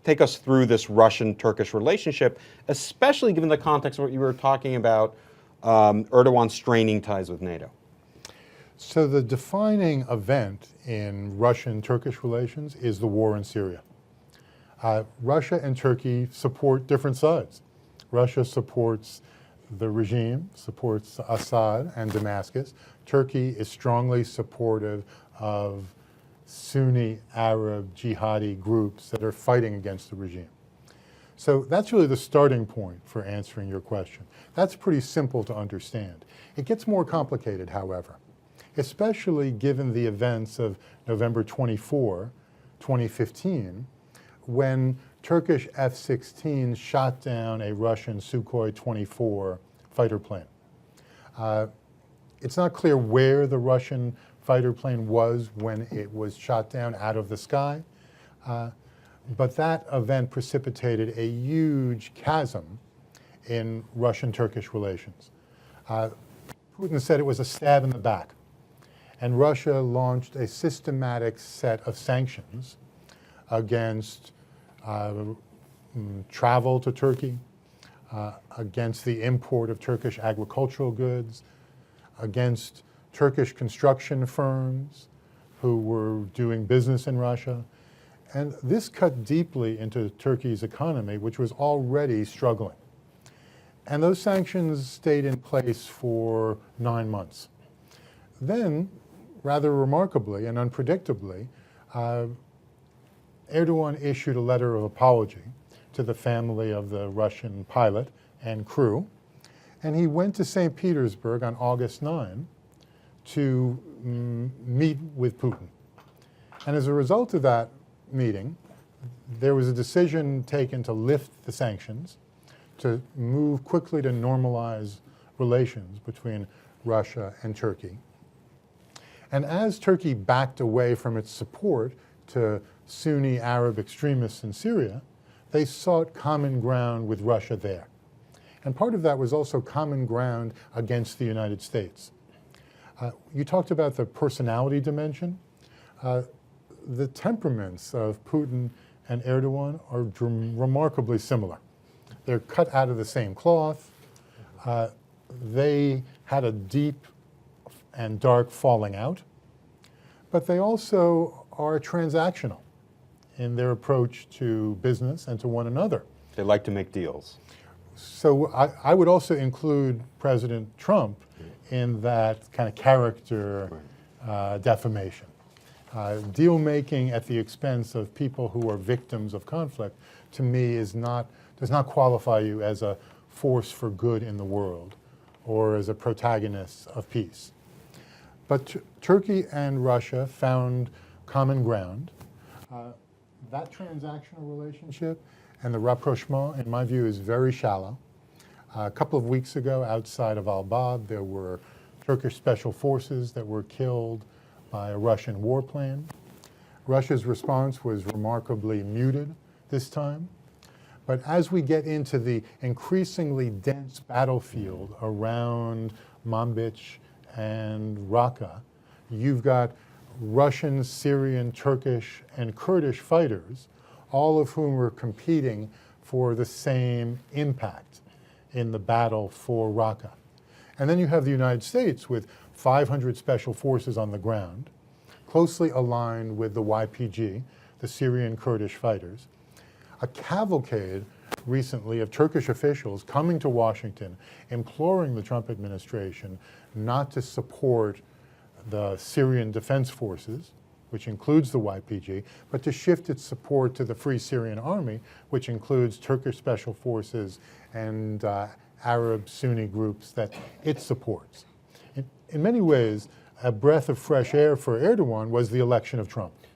take us through this Russian-Turkish relationship, especially given the context of what you were talking about, Erdogan straining ties with NATO? So the defining event in Russian-Turkish relations is the war in Syria. Russia and Turkey support different sides. Russia supports the regime, supports Assad and Damascus. Turkey is strongly supportive of Sunni Arab jihadi groups that are fighting against the regime. So that's really the starting point for answering your question. That's pretty simple to understand. It gets more complicated, however, especially given the events of November 24, 2015, when Turkish F-16s shot down a Russian Sukhoi 24 fighter plane. It's not clear where the Russian fighter plane was when it was shot down out of the sky, but that event precipitated a huge chasm in Russian-Turkish relations. Putin said it was a stab in the back, and Russia launched a systematic set of sanctions against travel to Turkey, against the import of Turkish agricultural goods, against Turkish construction firms who were doing business in Russia. And this cut deeply into Turkey's economy, which was already struggling. And those sanctions stayed in place for 9 months. Then, rather remarkably and unpredictably, Erdogan issued a letter of apology to the family of the Russian pilot and crew, and he went to St. Petersburg on August 9 to meet with Putin. And as a result of that meeting, there was a decision taken to lift the sanctions, to move quickly to normalize relations between Russia and Turkey. And as Turkey backed away from its support to Sunni Arab extremists in Syria, they sought common ground with Russia there. And part of that was also common ground against the United States. You talked about the personality dimension. The temperaments of Putin and Erdogan are remarkably similar. They're cut out of the same cloth. They had a deep and dark falling out, but they also are transactional in their approach to business and to one another. They like to make deals. So I would also include President Trump in that kind of character defamation. Deal making at the expense of people who are victims of conflict, to me, does not qualify you as a force for good in the world or as a protagonist of peace. But Turkey and Russia found common ground. That transactional relationship and the rapprochement, in my view, is very shallow. A couple of weeks ago, outside of Al-Bab, there were Turkish special forces that were killed by a Russian warplane. Russia's response was remarkably muted this time. But as we get into the increasingly dense battlefield around Manbij and Raqqa, you've got Russian, Syrian, Turkish, and Kurdish fighters, all of whom are competing for the same impact in the battle for Raqqa. And then you have the United States with 500 special forces on the ground, closely aligned with the YPG, the Syrian Kurdish fighters. A cavalcade recently of Turkish officials coming to Washington, imploring the Trump administration not to support the Syrian Defense Forces, which includes the YPG, but to shift its support to the Free Syrian Army, which includes Turkish special forces and Arab Sunni groups that it supports. In many ways, a breath of fresh air for Erdogan was the election of Trump.